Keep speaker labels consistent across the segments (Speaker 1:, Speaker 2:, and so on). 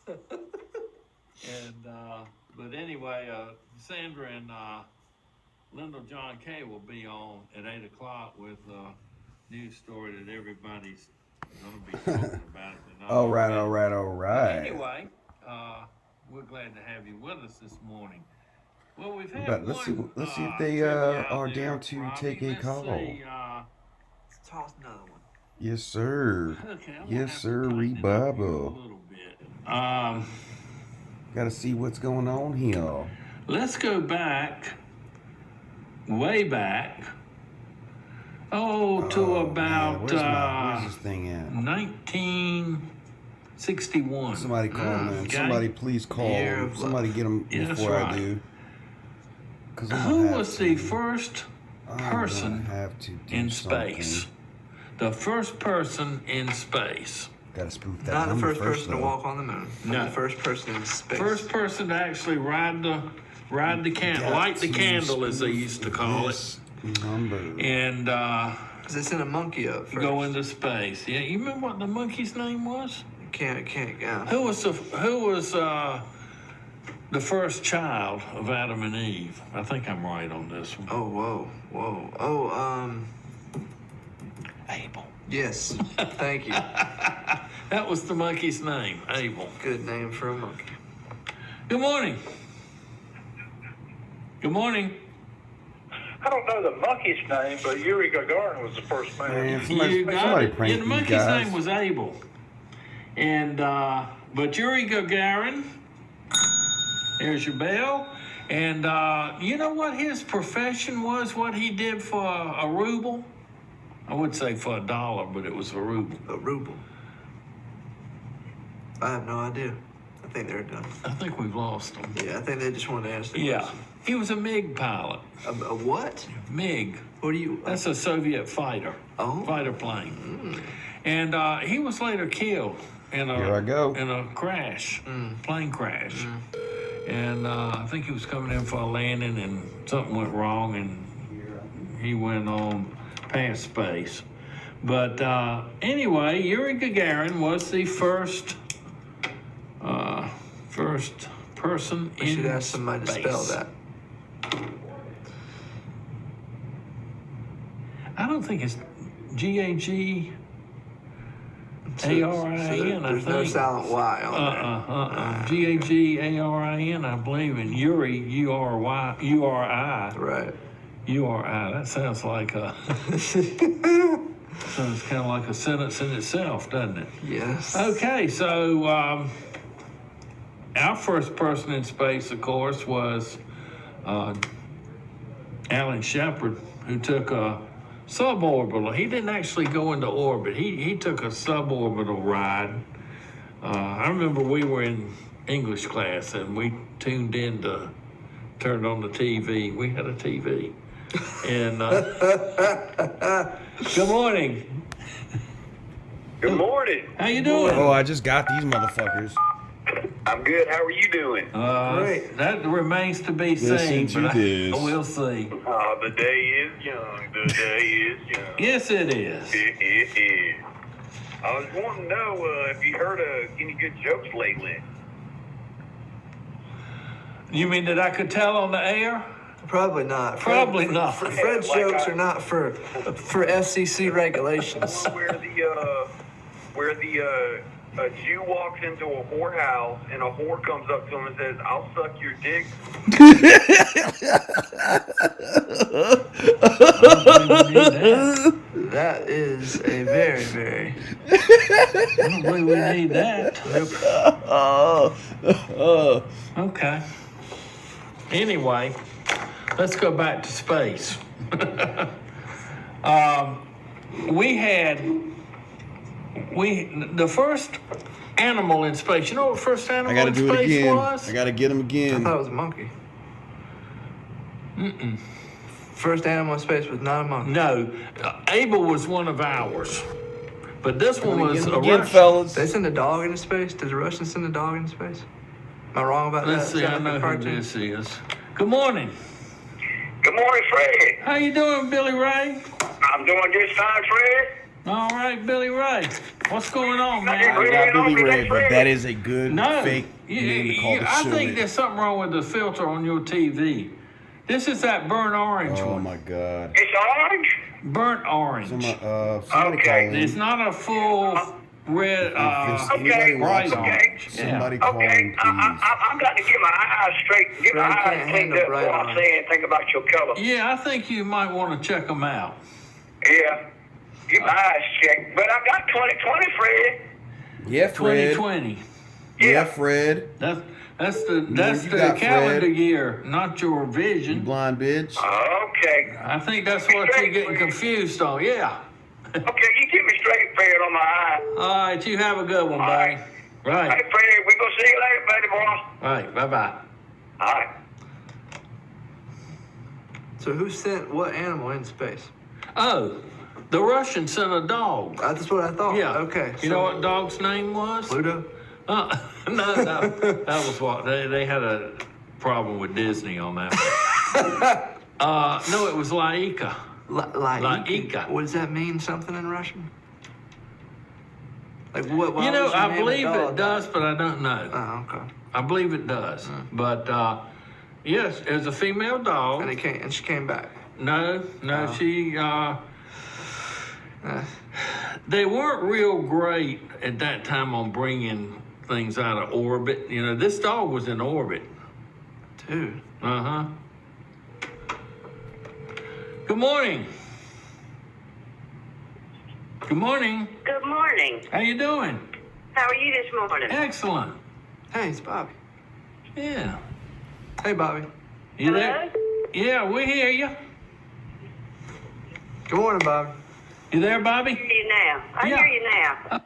Speaker 1: And but anyway, Sandra and Lyndall John Kay will be on at 8 o'clock with a news story that everybody's going to be talking about.
Speaker 2: All right, all
Speaker 1: already.
Speaker 2: right, all
Speaker 1: But
Speaker 2: right.
Speaker 1: anyway, we're glad to have you with us this morning. Well, we've had
Speaker 2: But
Speaker 1: one
Speaker 2: let's see if they
Speaker 1: trivia out
Speaker 2: are
Speaker 1: there,
Speaker 2: down to take
Speaker 1: Robbie.
Speaker 2: a
Speaker 1: Let's
Speaker 2: call.
Speaker 1: see.
Speaker 3: Let's toss another one.
Speaker 2: Yes, sir.
Speaker 1: Okay, I'm gonna
Speaker 2: Yes,
Speaker 1: have to
Speaker 2: sir,
Speaker 1: tighten it up here a
Speaker 2: Rebubble.
Speaker 1: little bit.
Speaker 2: Got to see what's going on here.
Speaker 1: Let's go back, way back. To about
Speaker 2: where's this thing at?
Speaker 1: 1961.
Speaker 2: Somebody call in.
Speaker 1: Okay.
Speaker 2: Somebody please call.
Speaker 3: Year of
Speaker 2: Somebody
Speaker 3: love.
Speaker 2: get them
Speaker 1: Yeah, that's
Speaker 2: before I
Speaker 1: right.
Speaker 2: do. 'Cause I'm
Speaker 1: Who
Speaker 2: gonna have
Speaker 1: was
Speaker 2: to.
Speaker 1: the first
Speaker 2: I'm
Speaker 1: person
Speaker 2: gonna have to do
Speaker 1: in
Speaker 2: something.
Speaker 1: space? The first person in space.
Speaker 2: Gotta spoof that
Speaker 3: Not the
Speaker 2: number
Speaker 3: first person to
Speaker 2: though.
Speaker 3: walk on the moon.
Speaker 1: No.
Speaker 3: The first person in space.
Speaker 1: First person to actually ride the candle,
Speaker 2: Got
Speaker 1: light the
Speaker 2: to
Speaker 1: candle as they
Speaker 2: spoof
Speaker 1: used to call it,
Speaker 2: this number.
Speaker 1: and
Speaker 3: Because it's in a monkey up first.
Speaker 1: go into space. Yeah, you remember what the monkey's name was?
Speaker 3: Can't, yeah.
Speaker 1: Who was the first child of Adam and Eve? I think I'm right on this one.
Speaker 3: Oh, whoa. Oh,
Speaker 1: Abel.
Speaker 3: yes. Thank you.
Speaker 1: That was the monkey's name, Abel.
Speaker 3: Good name for a monkey.
Speaker 1: Good morning. Good morning.
Speaker 4: I don't know the monkey's name, but Yuri Gagarin was the first man.
Speaker 2: Man,
Speaker 1: You
Speaker 2: somebody
Speaker 1: got it.
Speaker 2: prank
Speaker 1: Yeah, the
Speaker 2: these
Speaker 1: monkey's
Speaker 2: guys.
Speaker 1: name was Abel. And but Yuri Gagarin, there's your bell. And you know what his profession was? What he did for a ruble? I would say for $1, but it was a ruble.
Speaker 3: A ruble. I have no idea. I think they're done.
Speaker 1: I think we've lost him.
Speaker 3: Yeah, I think they just wanted to ask the
Speaker 1: Yeah,
Speaker 3: question.
Speaker 1: he was a MiG pilot.
Speaker 3: A what?
Speaker 1: MiG.
Speaker 3: What do you...
Speaker 1: That's a Soviet fighter.
Speaker 3: Oh.
Speaker 1: Fighter plane. And he was later killed in
Speaker 2: Here I go.
Speaker 1: a crash, plane crash. And I think he was coming in for a landing, and something went wrong, and he went on past space. But anyway, Yuri Gagarin was the first person
Speaker 3: We
Speaker 1: in
Speaker 3: should ask somebody
Speaker 1: space.
Speaker 3: to spell that.
Speaker 1: I don't think it's Gagarin. I
Speaker 3: There's no
Speaker 1: think.
Speaker 3: silent Y on there.
Speaker 1: Gagarin, I believe, and Yuri, Uri.
Speaker 3: Right.
Speaker 1: URI. That sounds like a sounds kind of like a sentence in itself, doesn't it?
Speaker 3: Yes.
Speaker 1: Okay, so our first person in space, of course, was Alan Shepard, who took a suborbital. He didn't actually go into orbit. He took a suborbital ride. I remember we were in English class and we turned on the TV. We had a TV. And good morning.
Speaker 4: Good morning.
Speaker 1: How you doing?
Speaker 2: Oh, I just got these motherfuckers.
Speaker 4: I'm good. How are you doing?
Speaker 3: Great.
Speaker 1: That remains to be seen,
Speaker 2: Listen to
Speaker 1: but
Speaker 2: this.
Speaker 1: we'll see.
Speaker 4: The day is young. The day is young.
Speaker 1: Yes, it is.
Speaker 4: I was wanting to know if you heard any good jokes lately.
Speaker 1: You mean that I could tell on the air?
Speaker 3: Probably not.
Speaker 1: Probably not.
Speaker 3: Fred's
Speaker 4: Like
Speaker 3: jokes
Speaker 4: I-
Speaker 3: are not for FCC regulations.
Speaker 4: Where a Jew walks into a whorehouse and a whore comes up to him and says, "I'll suck your dick."
Speaker 3: That is a very, very...
Speaker 1: I don't believe we need that. Okay. Anyway, let's go back to space. The first animal in space. You know what the first animal
Speaker 2: I gotta
Speaker 1: in
Speaker 2: do it
Speaker 1: space
Speaker 2: again.
Speaker 1: was?
Speaker 2: I gotta get them
Speaker 3: I
Speaker 2: again.
Speaker 3: thought it was a monkey. First animal in space was not a monkey.
Speaker 1: No, Abel was one of ours, but this one was a
Speaker 2: Again,
Speaker 1: Russian.
Speaker 2: fellas.
Speaker 3: They send a dog into space? Did the Russians send a dog into space? Am I wrong about
Speaker 1: Let's
Speaker 3: that?
Speaker 1: see.
Speaker 3: Is that
Speaker 1: I
Speaker 3: like a
Speaker 1: know who
Speaker 3: cartoon?
Speaker 1: this is. Good morning.
Speaker 4: Good morning, Fred.
Speaker 1: How you doing, Billy Ray?
Speaker 4: I'm doing just fine, Fred.
Speaker 1: All right, Billy Ray. What's going on, man?
Speaker 2: I'm not Billy Ray, but that is a good
Speaker 1: No,
Speaker 2: fake name to call the
Speaker 1: I
Speaker 2: show.
Speaker 1: think there's something wrong with the filter on your TV. This is that burnt orange
Speaker 2: Oh
Speaker 1: one.
Speaker 2: my God.
Speaker 4: It's orange?
Speaker 1: Burnt orange.
Speaker 2: Somebody
Speaker 4: Okay.
Speaker 2: call in.
Speaker 1: It's not a full red.
Speaker 2: If anybody
Speaker 4: Okay,
Speaker 2: watching,
Speaker 4: okay.
Speaker 2: somebody call in,
Speaker 4: Okay,
Speaker 2: please.
Speaker 4: I'm got to get my eyes straight, get my
Speaker 3: Fred
Speaker 4: eyes
Speaker 3: can't
Speaker 4: cleaned
Speaker 3: handle
Speaker 4: up
Speaker 3: bright
Speaker 4: before I
Speaker 3: orange.
Speaker 4: say anything about your color.
Speaker 1: Yeah, I think you might want to check them out.
Speaker 4: Yeah, get my eyes checked. But I got 2020, Fred.
Speaker 2: Yeah, Fred.
Speaker 1: 2020.
Speaker 2: Yeah, Fred.
Speaker 1: That's the
Speaker 2: you got,
Speaker 1: calendar
Speaker 2: Fred.
Speaker 1: year, not your
Speaker 2: You
Speaker 1: vision.
Speaker 2: blind bitch.
Speaker 4: Okay.
Speaker 1: I think that's what you're getting confused on. Yeah.
Speaker 4: Okay, you get me straight, Fred, on my eye.
Speaker 1: All right, you have a good one,
Speaker 4: All
Speaker 1: buddy.
Speaker 4: right.
Speaker 1: Right.
Speaker 4: Hey, Fred, we gonna see you later, buddy boy.
Speaker 1: All right. Bye bye.
Speaker 4: All right.
Speaker 3: So who sent what animal in space?
Speaker 1: Oh, the Russians sent a dog.
Speaker 3: That's what I thought.
Speaker 1: Yeah.
Speaker 3: Okay.
Speaker 1: You know what dog's name was?
Speaker 3: Pluto?
Speaker 1: No. That was what they had a problem with Disney on that one. No, it was Laika. Laika.
Speaker 3: What does that mean? Something in Russian? Like what? why
Speaker 1: You know,
Speaker 3: would
Speaker 1: I
Speaker 3: name a
Speaker 1: believe
Speaker 3: dog
Speaker 1: it does, but I don't know.
Speaker 3: Oh, okay.
Speaker 1: I believe it does. But yes, it was a female dog.
Speaker 3: And she came back.
Speaker 1: No, she. They weren't real great at that time on bringing things out of orbit. You know, this dog was in orbit.
Speaker 3: Dude.
Speaker 1: Uh-huh. Good morning. Good morning.
Speaker 5: Good morning.
Speaker 1: How you doing?
Speaker 5: How are you this morning?
Speaker 1: Excellent.
Speaker 3: Hey, it's Bobby.
Speaker 1: Yeah.
Speaker 3: Hey, Bobby.
Speaker 1: You
Speaker 5: Hello?
Speaker 1: there? Yeah, we hear you.
Speaker 3: Good morning, Bobby.
Speaker 1: You there,
Speaker 5: I
Speaker 1: Bobby?
Speaker 5: hear you now. I
Speaker 1: Yeah.
Speaker 5: hear you now.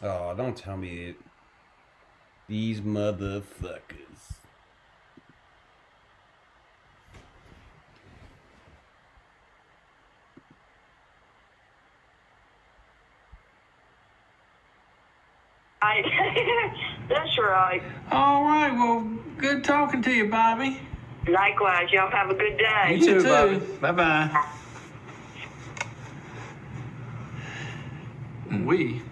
Speaker 2: Oh, don't tell me it. These motherfuckers.
Speaker 5: That's right.
Speaker 1: All right. Well, good talking to you, Bobby.
Speaker 5: Likewise, y'all have a good day.
Speaker 3: You too, Bobby.
Speaker 1: Bye-bye.
Speaker 3: We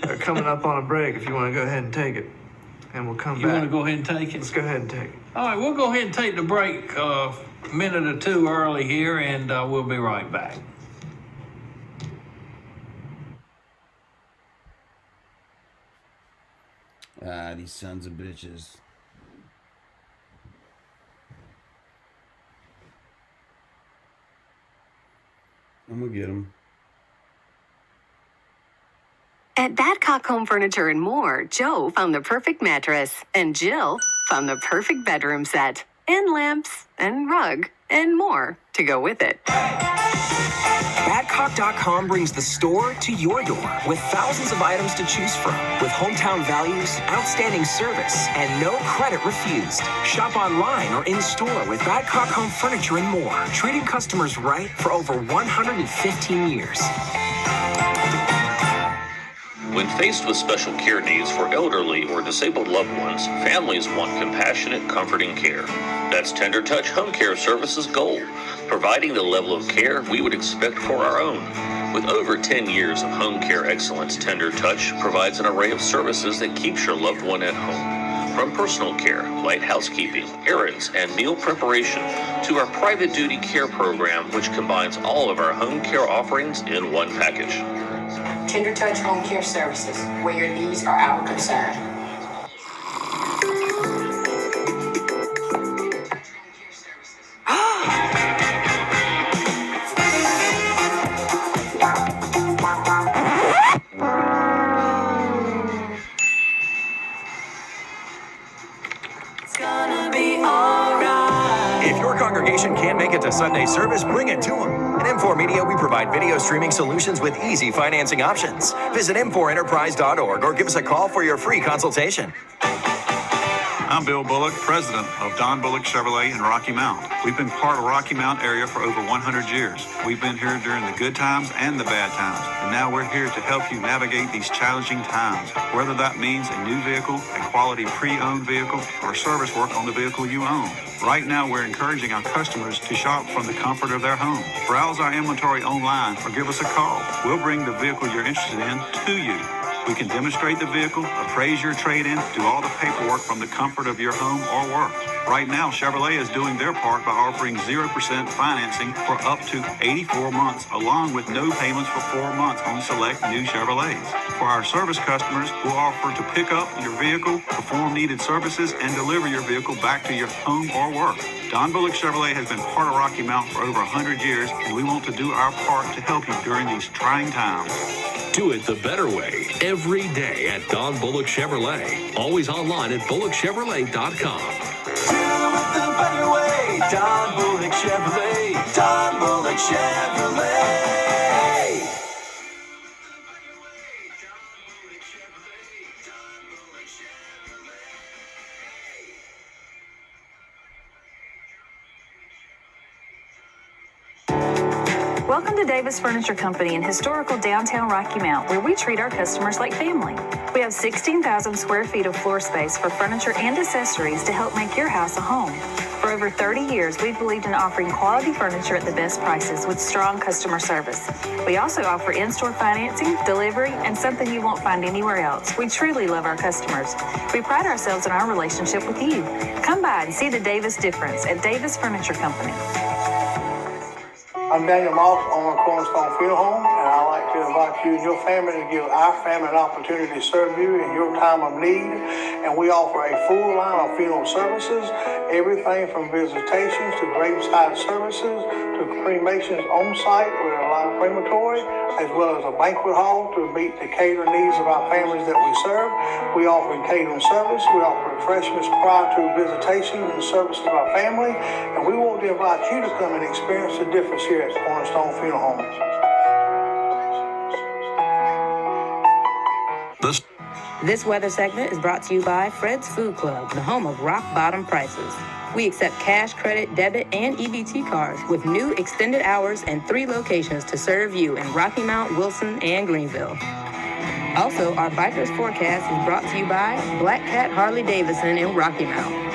Speaker 3: are coming up on a break if you want to go ahead and take it. And we'll come
Speaker 1: You
Speaker 3: back.
Speaker 1: want to go ahead and take
Speaker 3: Let's
Speaker 1: it?
Speaker 3: go ahead and take it.
Speaker 1: All right, we'll go ahead and take the break a minute or two early here, and we'll be right back.
Speaker 2: Ah, these sons of bitches. I'm gonna get them.
Speaker 6: At Badcock Home Furniture and More, Joe found the perfect mattress, and Jill found the perfect bedroom set, and lamps, and rug, and more to go with it.
Speaker 7: Badcock.com brings the store to your door with thousands of items to choose from, with hometown values, outstanding service, and no credit refused. Shop online or in store with Badcock Home Furniture and More, treating customers right for over 115 years.
Speaker 8: When faced with special care needs for elderly or disabled loved ones, families want compassionate, comforting care. That's Tender Touch Home Care Services' goal, providing the level of care we would expect for our own. With over 10 years of home care excellence, Tender Touch provides an array of services that keeps your loved one at home. From personal care, light housekeeping, errands, and meal preparation, to our private duty care program, which combines all of our home care offerings in one package.
Speaker 9: Tender Touch Home Care Services, where your needs are our concern.
Speaker 7: If your congregation can't make it to Sunday service, bring it to them. At M4 Media, we provide video streaming solutions with easy financing options. Visit m4enterprise.org or give us a call for your free consultation.
Speaker 10: I'm Bill Bullock, president of Don Bullock Chevrolet in Rocky Mount. We've been part of Rocky Mount area for over 100 years. We've been here during the good times and the bad times, and now we're here to help you navigate these challenging times, whether that means a new vehicle, a quality pre-owned vehicle, or service work on the vehicle you own. Right now, we're encouraging our customers to shop from the comfort of their home. Browse our inventory online or give us a call. We'll bring the vehicle you're interested in to you. We can demonstrate the vehicle, appraise your trade-in, do all the paperwork from the comfort of your home or work. Right now, Chevrolet is doing their part by offering 0% financing for up to 84 months, along with no payments for 4 months on select new Chevrolets. For our service customers, we'll offer to pick up your vehicle, perform needed services, and deliver your vehicle back to your home or work. Don Bullock Chevrolet has been part of Rocky Mount for over 100 years, and we want to do our part to help you during these trying times.
Speaker 11: Do it the better way every day at Don Bullock Chevrolet. Always online at bullockchevrolet.com.
Speaker 7: Do it the better way. Don Bullock Chevrolet. Don Bullock Chevrolet.
Speaker 12: Welcome to Davis Furniture Company in historical downtown Rocky Mount, where we treat our customers like family. We have 16,000 square feet of floor space for furniture and accessories to help make your house a home. For over 30 years, we've believed in offering quality furniture at the best prices with strong customer service. We also offer in-store financing, delivery, and something you won't find anywhere else. We truly love our customers. We pride ourselves in our relationship with you. Come by and see the Davis difference at Davis Furniture Company.
Speaker 13: I'm Daniel Moss, owner of Cornerstone Funeral Home, and I'd like to invite you and your family to give our family an opportunity to serve you in your time of need. And we offer a full line of funeral services, everything from visitations to graveside services to cremations on site with a live crematory, as well as a banquet hall to meet the catering needs of our families that we serve. We offer catering service. We offer refreshments prior to visitation and service to our family. And we want to invite you to come and experience the difference here at Cornerstone Funeral Home.
Speaker 14: This weather segment is brought to you by Fred's Food Club, the home of rock bottom prices. We accept cash, credit, debit, and EBT cards with new extended hours and 3 locations to serve you in Rocky Mount, Wilson, and Greenville. Also, our Biker's Forecast is brought to you by Black Cat Harley Davidson in Rocky Mount.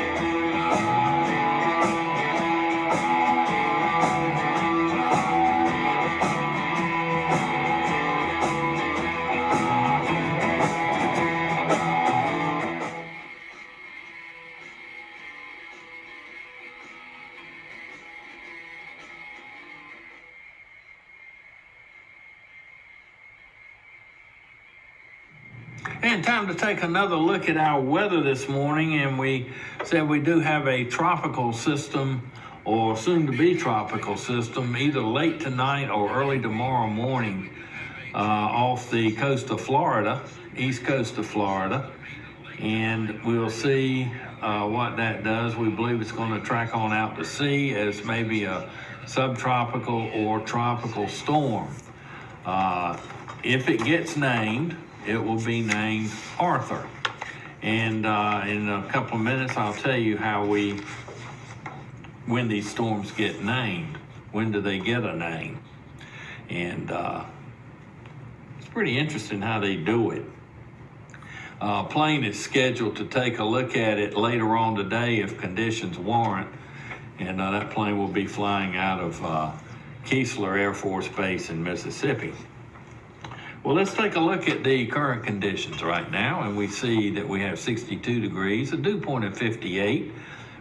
Speaker 1: And time to take another look at our weather this morning, and we said we do have a tropical system or soon-to-be tropical system either late tonight or early tomorrow morning off the coast of Florida, east coast of Florida, and we'll see what that does. We believe it's going to track on out to sea as maybe a subtropical or tropical storm. If it gets named, it will be named Arthur. And in a couple of minutes, I'll tell you when these storms get named. When do they get a name? And it's pretty interesting how they do it. Plane is scheduled to take a look at it later on today if conditions warrant. And that plane will be flying out of Keesler Air Force Base in Mississippi. Well, let's take a look at the current conditions right now, and we see that we have 62 degrees, a dew point of 58,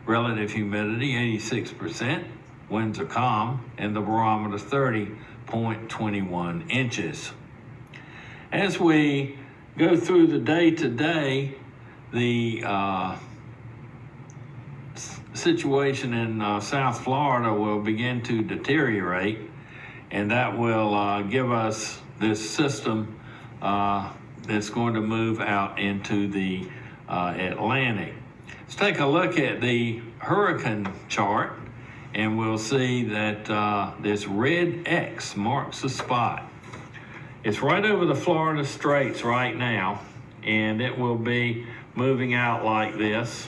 Speaker 1: relative humidity 86%, winds are calm, and the barometer 30.21 inches. As we go through the day today, the situation in South Florida will begin to deteriorate, and that will give us this system that's going to move out into the Atlantic. Let's take a look at the hurricane chart, and we'll see that this red X marks the spot. It's right over the Florida Straits right now, and it will be moving out like this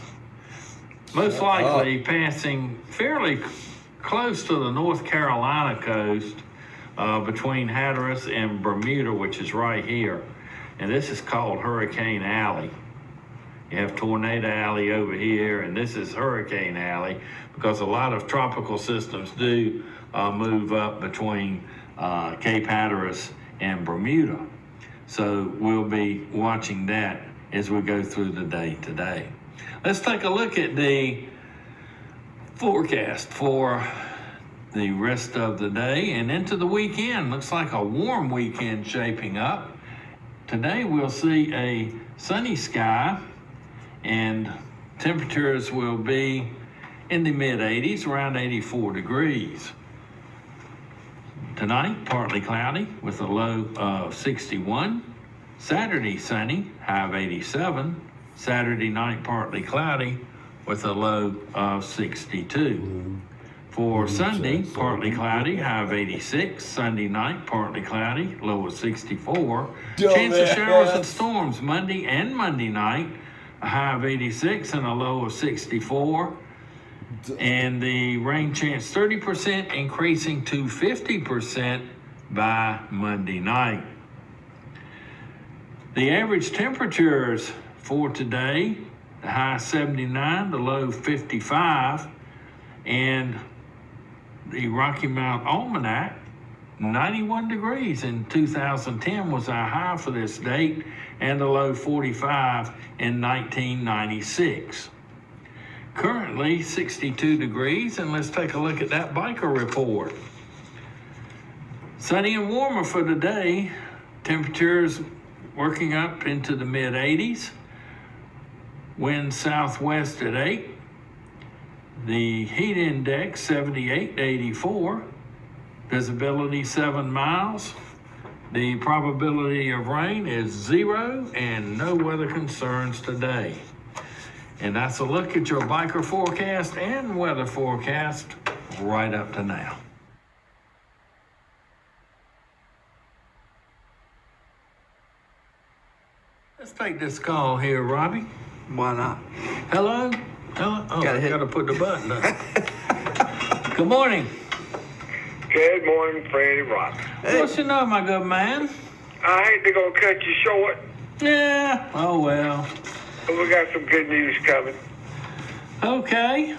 Speaker 1: most likely passing fairly close to the North Carolina coast between Hatteras and Bermuda, which is right here. And this is called Hurricane Alley. You have Tornado Alley over here, and this is Hurricane Alley because a lot of tropical systems do move up between Cape Hatteras and Bermuda. So we'll be watching that as we go through the day today. Let's take a look at the forecast for the rest of the day and into the weekend. Looks like a warm weekend shaping up. Today we'll see a sunny sky and temperatures will be in the mid 80s, around 84 degrees. Tonight, partly cloudy with a low of 61. Saturday, sunny, high of 87. Saturday night, partly cloudy with a low of 62. For Sunday, partly cloudy, high of 86. Sunday night, partly cloudy, low of 64. Chance of showers and storms Monday and Monday night, a high of 86 and a low of 64. And the rain chance 30%, increasing to 50% by Monday night. The average temperatures for today, the high 79, the low 55, and the Rocky Mount Almanac, 91 degrees in 2010 was our high for this date, and the low 45 in 1996. Currently 62 degrees, and let's take a look at that biker report. Sunny and warmer for today. Temperatures working up into the mid 80s. Wind southwest at 8. The heat index 78 to 84. Visibility 7 miles. The probability of rain is 0 and no weather concerns today. And that's a look at your biker forecast and weather forecast right up to now. Let's take this call here, Robbie.
Speaker 3: Why not?
Speaker 1: Hello? Hello? Oh, I gotta put the button up. Good morning.
Speaker 15: Good morning, Freddie Rock.
Speaker 1: What's your name, my good man?
Speaker 15: I hate to go cut you short.
Speaker 1: Yeah, oh well.
Speaker 15: But we got some good news coming.
Speaker 1: Okay.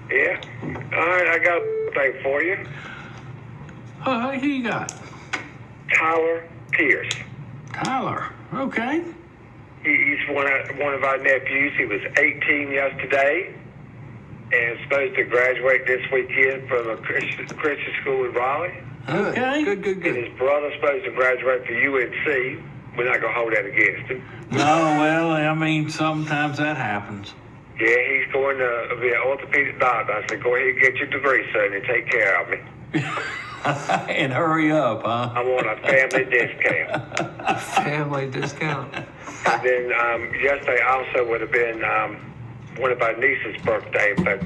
Speaker 15: Yeah. All right, I got a thing for you.
Speaker 1: Oh, who you got?
Speaker 15: Tyler Pierce.
Speaker 1: Tyler, okay.
Speaker 15: He's one of our nephews. He was 18 yesterday and supposed to graduate this weekend from a Christian school in Raleigh.
Speaker 1: Okay.
Speaker 3: Good.
Speaker 15: And his brother's supposed to graduate for UNC. We're not going to hold that against him.
Speaker 1: No, well, I mean, sometimes that happens.
Speaker 15: Yeah, he's going to be an orthopedic doctor. I said, go ahead and get your degree, son, and take care of me.
Speaker 1: And hurry up, huh?
Speaker 15: I want a family discount.
Speaker 3: Family discount.
Speaker 15: And then yesterday also would have been one of our niece's birthday, but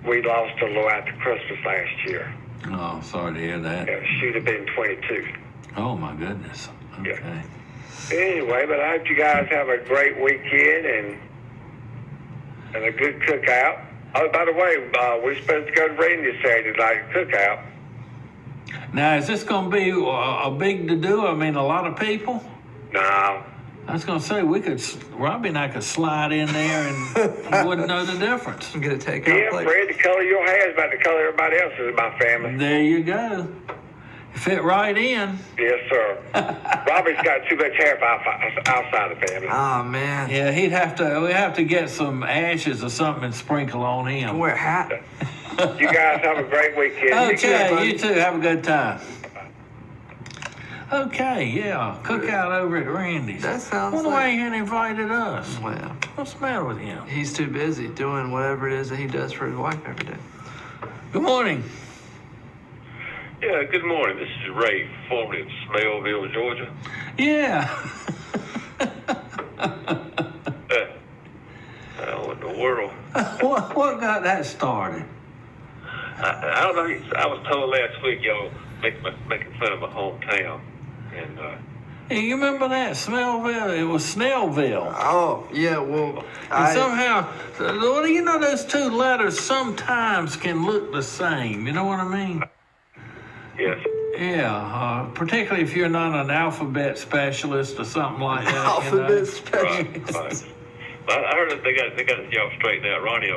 Speaker 15: we lost her little after Christmas last year.
Speaker 1: Oh, sorry to hear that.
Speaker 15: Yeah, she'd have been 22.
Speaker 1: Oh, my goodness. Okay.
Speaker 15: Yeah. Anyway, but I hope you guys have a great weekend and a good cookout. Oh, by the way, we're supposed to go to Randy's Saturday night cookout.
Speaker 1: Now, is this going to be a big to-do? I mean, a lot of people?
Speaker 15: No.
Speaker 1: I was going to say, Robbie and I could slide in there and you wouldn't know the difference.
Speaker 3: Get a takeout
Speaker 15: Yeah,
Speaker 3: plate.
Speaker 15: Fred, the color of your hair is about the color of everybody else's in my family.
Speaker 1: There you go. Fit right in.
Speaker 15: Yes, sir. Robbie's got too much hair outside the family.
Speaker 3: Oh, man.
Speaker 1: Yeah, we have to get some ashes or something and sprinkle on him.
Speaker 3: Wear a hat.
Speaker 15: You guys have a great weekend.
Speaker 1: Okay, you too. Have a good time. Okay, yeah, cookout over at Randy's.
Speaker 3: That sounds
Speaker 1: Wonder why
Speaker 3: like...
Speaker 1: he hadn't invited us.
Speaker 3: Well,
Speaker 1: What's the matter with him?
Speaker 3: he's too busy doing whatever it is that he does for his wife every day.
Speaker 1: Good morning.
Speaker 8: Yeah, good morning. This is Ray, formerly of Smellville, Georgia.
Speaker 1: Yeah.
Speaker 8: How in the world?
Speaker 1: What got that started?
Speaker 8: I don't know. I was told last week y'all making fun of my hometown, and
Speaker 1: Hey, you remember that? Smellville? It was Snellville.
Speaker 3: Oh, yeah, well,
Speaker 1: And somehow, well, you know, those two letters sometimes can look the same. You know what I mean?
Speaker 15: Yes.
Speaker 1: Yeah, particularly if you're not an alphabet specialist or something like that.
Speaker 3: Alphabet specialist.
Speaker 15: Right. I heard that they got y'all straightened out. Randy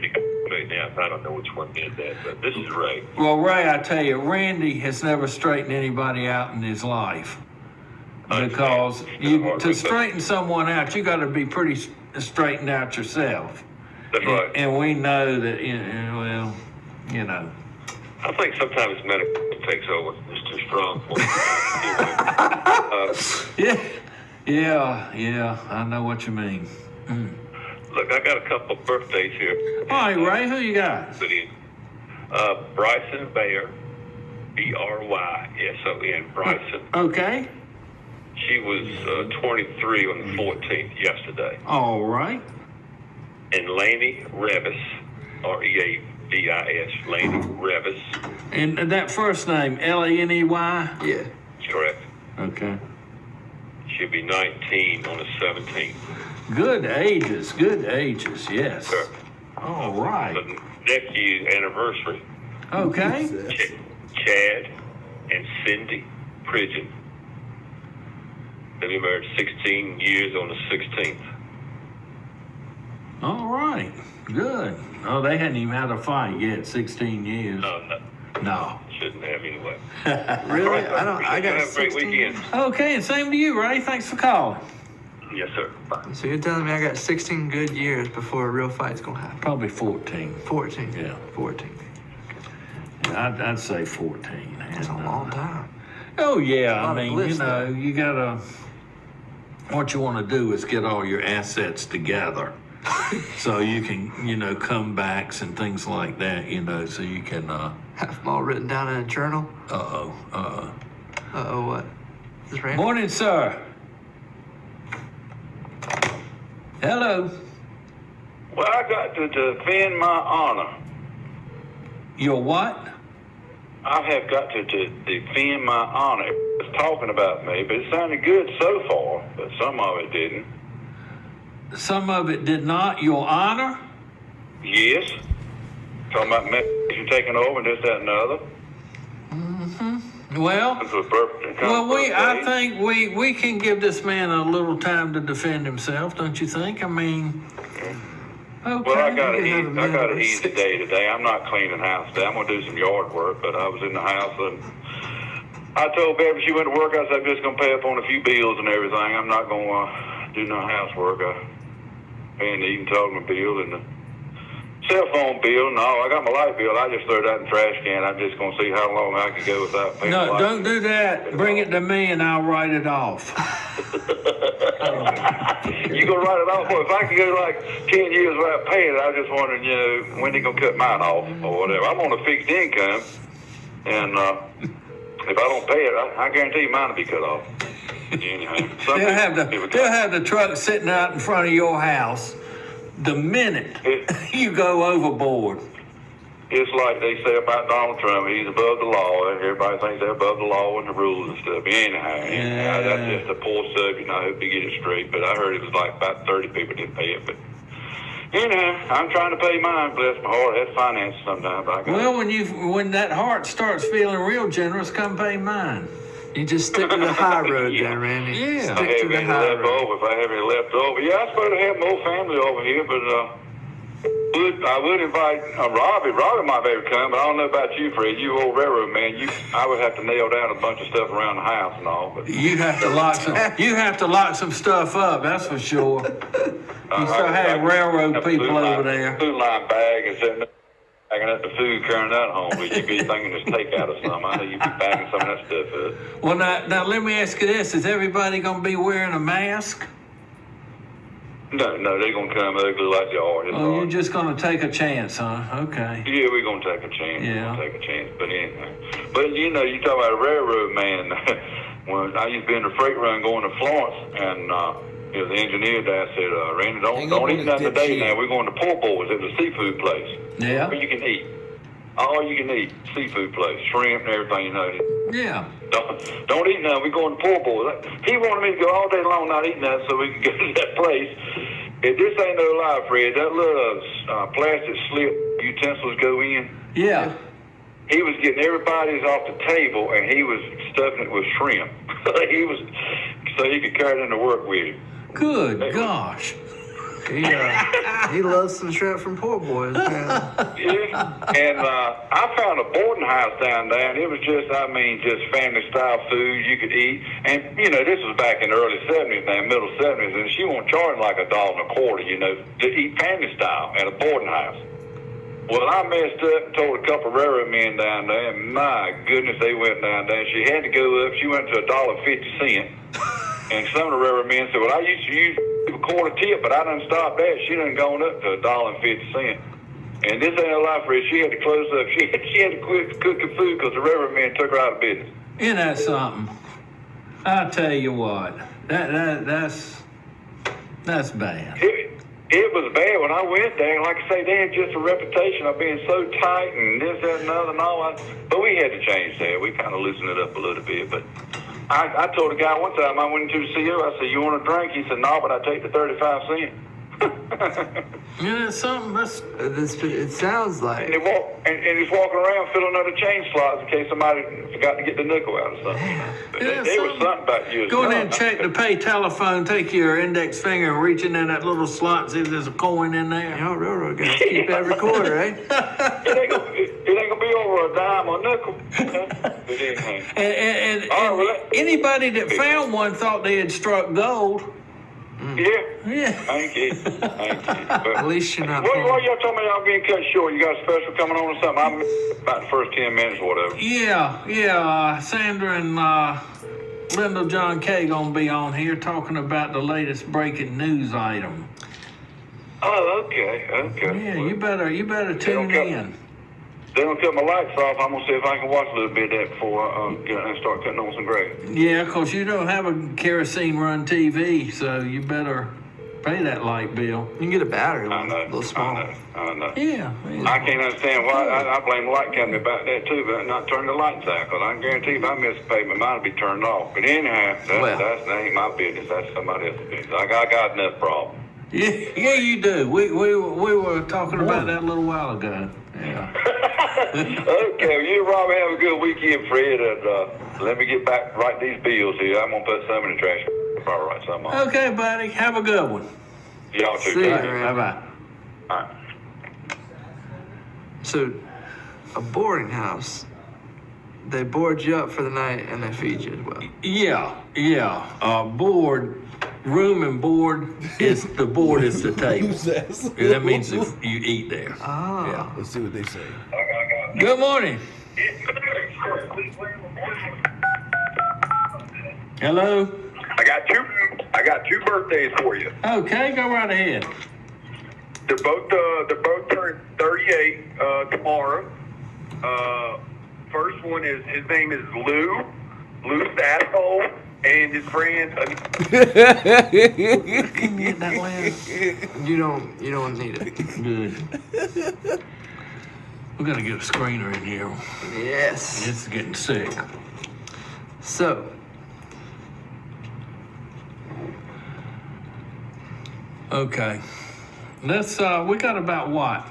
Speaker 15: got straightened out. So I don't know which one did that, but this is Ray.
Speaker 1: Well, Ray, I tell you, Randy has never straightened anybody out in his life. Because to straighten someone out, you got to be pretty straightened out yourself.
Speaker 15: That's right.
Speaker 1: And we know that, you know.
Speaker 15: I think sometimes medical takes over. It's too strong for me.
Speaker 1: Yeah, I know what you mean.
Speaker 15: Look, I got a couple of birthdays here.
Speaker 1: All right, Ray, who you got?
Speaker 15: Bryson Bayer, Bryson. Bryson.
Speaker 1: Okay.
Speaker 15: She was 23 on the 14th yesterday.
Speaker 1: All right.
Speaker 15: And Laney Revis, Reavis, Laney Revis.
Speaker 1: And that first name, Leney?
Speaker 3: Yeah.
Speaker 15: Correct.
Speaker 1: Okay.
Speaker 15: She'll be 19 on the 17th.
Speaker 1: Good ages, yes.
Speaker 15: Sure.
Speaker 1: All right.
Speaker 15: The nephew's anniversary.
Speaker 1: Okay.
Speaker 15: Chad and Cindy Pridgeon. They've been married 16 years on the 16th.
Speaker 1: All right. Good. Oh, they hadn't even had a fight yet, 16 years. No.
Speaker 15: Shouldn't have anyway.
Speaker 3: Really? I got
Speaker 15: have a great
Speaker 3: 16.
Speaker 15: weekend.
Speaker 1: Okay, and same to you, Ray. Thanks for calling.
Speaker 15: Yes, sir. Bye.
Speaker 3: So you're telling me I got 16 good years before a real fight's gonna happen?
Speaker 1: Probably 14.
Speaker 3: 14.
Speaker 1: Yeah.
Speaker 3: 14.
Speaker 1: I'd say 14.
Speaker 3: That's a long time.
Speaker 1: Oh, yeah.
Speaker 3: A lot
Speaker 1: I
Speaker 3: of
Speaker 1: mean,
Speaker 3: bliss
Speaker 1: you know, you gotta, what you want to do is get all your assets together. So you can, comebacks and things like that, so you can,
Speaker 3: Have them all written down in a journal?
Speaker 1: Uh-oh,
Speaker 3: what? Is this Randy?
Speaker 1: Morning, sir. Hello.
Speaker 15: Well, I got to defend my honor.
Speaker 1: Your what?
Speaker 15: I have got to defend my honor. It's talking about me, but it sounded good so far, but some of it didn't.
Speaker 1: Some of it did not. Your honor?
Speaker 15: Yes. Talking about you taking over and this, that, and the other.
Speaker 1: Well,
Speaker 15: birthday.
Speaker 1: I think we can give this man a little time to defend himself, don't you think? I mean, okay.
Speaker 15: Well, I got an easy day today. I'm not cleaning house today. I'm going to do some yard work, but I was in the house and I told Beverly she went to work. I said, I'm just going to pay up on a few bills and everything. I'm not going to do no housework. I paying the eating telephone bill and the cell phone bill and all. I got my light bill. I just threw that in the trash can. I'm just going to see how long I can go without paying.
Speaker 1: No, don't do that. Bring it to me and I'll write it off.
Speaker 15: You gonna write it off? Well, if I could go like 10 years without paying it, I was just wondering, when they gonna cut mine off or whatever. I'm on a fixed income, and if I don't pay it, I guarantee you mine will be cut off. Anyhow,
Speaker 1: they'll have the truck sitting out in front of your house the minute you go overboard.
Speaker 15: It's like they say about Donald Trump, he's above the law. Everybody thinks they're above the law and the rules and stuff. Anyhow, that's just a poor subject. I hope you get it straight. But I heard it was like about 30 people didn't pay it. But anyhow, I'm trying to pay mine. Bless my heart. That's finances sometimes.
Speaker 1: Well, when that heart starts feeling real generous, come pay mine.
Speaker 3: You just stick to the high road there, Randy.
Speaker 1: Yeah.
Speaker 3: Stick to the high road.
Speaker 15: If I have any left over. Yeah, I'm supposed to have more family over here, but I would invite Robbie. Robbie might be able to come, but I don't know about you, Fred. You old railroad man. I would have to nail down a bunch of stuff around the house and all. But
Speaker 1: you have to lock some stuff up. That's for sure. You still have railroad people over there.
Speaker 15: Food line bag and sitting there bagging up the food, carrying that home. But you'd be thinking it's takeout or something. I know you'd be bagging some of that stuff up.
Speaker 1: Well, now let me ask you this: is everybody gonna be wearing a mask?
Speaker 15: No, they're gonna come ugly like they are.
Speaker 1: Oh, you're just gonna take a chance, huh? Okay.
Speaker 15: Yeah, we're gonna take a chance.
Speaker 1: Yeah.
Speaker 15: We're gonna take a chance. But anyway, you talk about a railroad man. When I used to be in the freight run going to Florence, and the engineer there said, "Randy, don't eat nothing today. Now we're going to Poor Boys at the seafood place.
Speaker 1: Yeah.
Speaker 15: Where you can eat." all you can eat seafood place, shrimp and everything, you know.
Speaker 1: Yeah.
Speaker 15: Don't eat none. We going to poor boys. He wanted me to go all day long not eating that so we could go to that place. If this ain't no lie, Fred, that little plastic slip utensils go in.
Speaker 1: Yeah.
Speaker 15: He was getting everybody's off the table, and he was stuffing it with shrimp. So he could carry it into work with him.
Speaker 1: Good gosh.
Speaker 3: He loves some shrimp from Poor Boys.
Speaker 15: Yeah, and I found a boarding house down there, and it was just family-style food you could eat. And, you know, this was back in the early 70s, now, middle 70s, and she won't charge like $1.25, you know, to eat family-style at a boarding house. Well, I messed up and told a couple of railroad men down there, and my goodness, they went down there. She had to go up. She went to $1.50. And some of the railroad men said, well, I used to use a quarter tip, but I done stopped that. She done gone up to $1.50. And this ain't a lie for her. She had to close up. She had to quit cooking food because the railroad men took her out of business.
Speaker 1: Isn't that something? I tell you what, that's bad.
Speaker 15: It was bad when I went there. Like I say, they had just a reputation of being so tight and this, that, and other and all. But we had to change that. We kind of loosened it up a little bit. But I told a guy one time, I went into the CO, I said, you want a drink? He said, no, but I take the 35 cents.
Speaker 1: Yeah, that's something.
Speaker 3: It sounds like.
Speaker 15: And he's walking around filling out the chain slots in case somebody forgot to get the nickel out or something. But there was something about you.
Speaker 1: Go in there and check the pay telephone, take your index finger and reach in there that little slot and see if there's a coin in there.
Speaker 3: Y'all railroad guys keep every quarter, eh?
Speaker 15: It ain't gonna be over a dime or nickel. But anyway.
Speaker 1: And anybody that found one thought they had struck gold.
Speaker 15: Yeah. Thank you. But
Speaker 3: at least you're not.
Speaker 15: What y'all talking about? Y'all being cut short. You got a special coming on or something? I'm about the first 10 minutes or whatever.
Speaker 1: Yeah. Sandra and Lyndall John Kay gonna be on here talking about the latest breaking news item.
Speaker 15: Oh, okay.
Speaker 1: Yeah, you better tune in.
Speaker 15: They don't cut my lights off. I'm gonna see if I can watch a little bit of that before I get and start cutting on some gravy.
Speaker 1: Yeah, of course you don't have a kerosene run TV, so you better pay that light bill.
Speaker 3: You can get a battery one,
Speaker 15: a
Speaker 3: little small.
Speaker 15: I know.
Speaker 1: Yeah.
Speaker 15: I can't understand why. I blame the light company about that too, but not turn the lights out. Because I can guarantee if I miss a payment, mine will be turned off. But anyhow, that ain't my business. That's somebody else's business. I got enough problems.
Speaker 1: Yeah, you do. We were talking about that a little while ago. Yeah.
Speaker 15: Okay, well, you and Rob have a good weekend, Fred. And let me get back write these bills here. I'm gonna put some in the trash. Probably write some on.
Speaker 1: Okay, buddy. Have a good one.
Speaker 15: Y'all too.
Speaker 3: See you,
Speaker 1: Bye-bye.
Speaker 15: All right.
Speaker 3: So, a boarding house, they board you up for the night and they feed you as well.
Speaker 1: Yeah. Room and board is the table. That means if you eat there.
Speaker 3: Oh.
Speaker 2: Yeah. Let's see what they say.
Speaker 1: Good morning. Hello.
Speaker 4: I got two birthdays for you.
Speaker 1: Okay, go right ahead.
Speaker 4: They're both turning 38 tomorrow. First one is his name is Lou Asshole, and his friend.
Speaker 1: Can you get that last?
Speaker 3: You don't need it.
Speaker 1: Good. We're gonna get a screener in here.
Speaker 3: Yes.
Speaker 1: It's getting sick.
Speaker 3: So.
Speaker 1: Okay. Let's we got about what?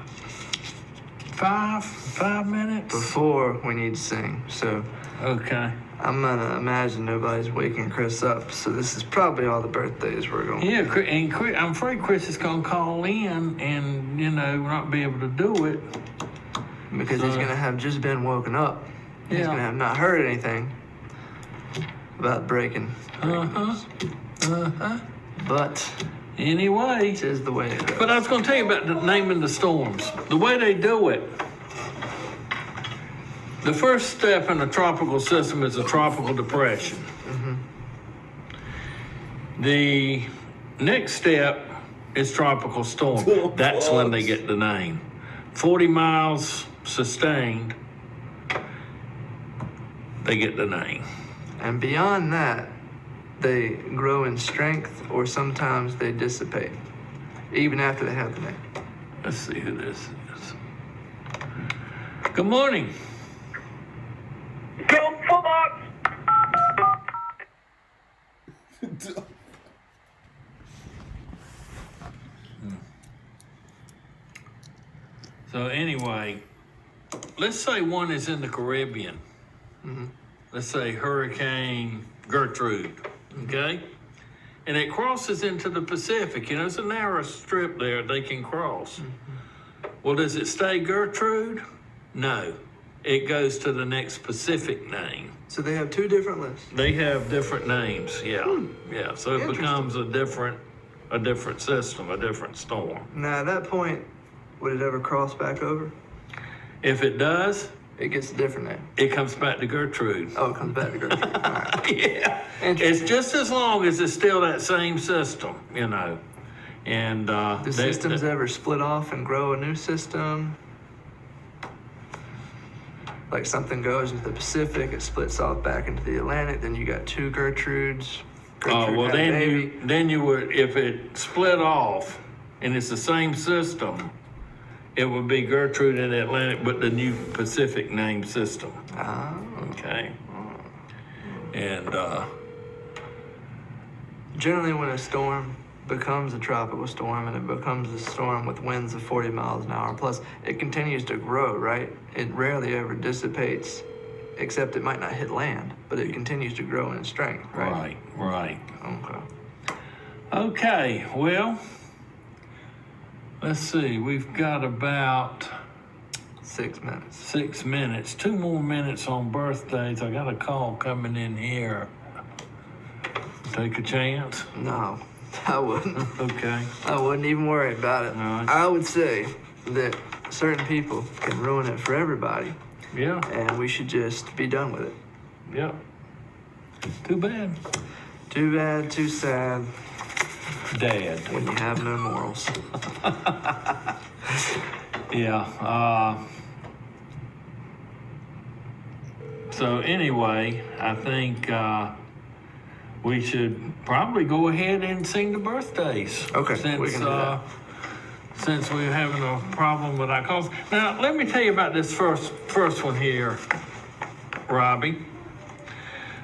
Speaker 1: 5 minutes?
Speaker 3: Before we need to sing. So
Speaker 1: okay.
Speaker 3: I'm gonna imagine nobody's waking Chris up, so this is probably all the birthdays we're going.
Speaker 1: Yeah, and Chris, I'm afraid Chris is gonna call in and not be able to do it
Speaker 3: because he's gonna have just been woken up. He's
Speaker 1: Yeah.
Speaker 3: gonna have not heard anything about breaking. But
Speaker 1: anyway,
Speaker 3: it is the way it goes.
Speaker 1: But I was gonna tell you about naming the storms. The way they do it. The first step in a tropical system is a tropical depression. The next step is tropical storm. That's when they get the name. 40 miles sustained, they get the name.
Speaker 3: And beyond that, they grow in strength or sometimes they dissipate, even after they have the name.
Speaker 1: Let's see who this is. Good morning.
Speaker 4: Go Fox!
Speaker 1: So anyway, let's say one is in the Caribbean. Let's say Hurricane Gertrude, okay? And it crosses into the Pacific. You know, it's a narrow strip there they can cross. Well, does it stay Gertrude? No. It goes to the next Pacific name.
Speaker 3: So they have two different lists.
Speaker 1: They have different names, yeah. Yeah, so it becomes a different system, a different storm.
Speaker 3: Now, at that point, would it ever cross back over?
Speaker 1: If it does,
Speaker 3: it gets a different name.
Speaker 1: It comes back to Gertrude.
Speaker 3: Oh, it comes back to Gertrude. All right.
Speaker 1: Yeah. It's just as long as it's still that same system, you know. And
Speaker 3: do systems ever split off and grow a new system? Like something goes into the Pacific, it splits off back into the Atlantic, then you got two Gertrudes. Gertrude
Speaker 1: well,
Speaker 3: had a baby.
Speaker 1: then you would, if it split off and it's the same system, it would be Gertrude in the Atlantic, but the new Pacific name system. Okay. And
Speaker 3: generally, when a storm becomes a tropical storm and it becomes a storm with winds of 40 miles an hour plus, it continues to grow, right? It rarely ever dissipates, except it might not hit land, but it continues to grow in strength, right?
Speaker 1: Right.
Speaker 3: Okay.
Speaker 1: Okay, well, let's see. We've got about
Speaker 3: 6 minutes.
Speaker 1: 6 minutes. 2 more minutes on birthdays. I got a call coming in here. Take a chance?
Speaker 3: No, I wouldn't.
Speaker 1: Okay.
Speaker 3: I wouldn't even worry about it. I would say that certain people can ruin it for everybody.
Speaker 1: Yeah.
Speaker 3: And we should just be done with it.
Speaker 1: Yeah. Too bad.
Speaker 3: Too bad, too sad.
Speaker 1: Dad.
Speaker 3: When you have no morals.
Speaker 1: Yeah. So anyway, I think we should probably go ahead and sing the birthdays.
Speaker 3: Okay,
Speaker 1: Since,
Speaker 3: we can do that.
Speaker 1: Since we're having a problem with our calls. Now, let me tell you about this first one here, Robbie.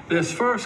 Speaker 1: This first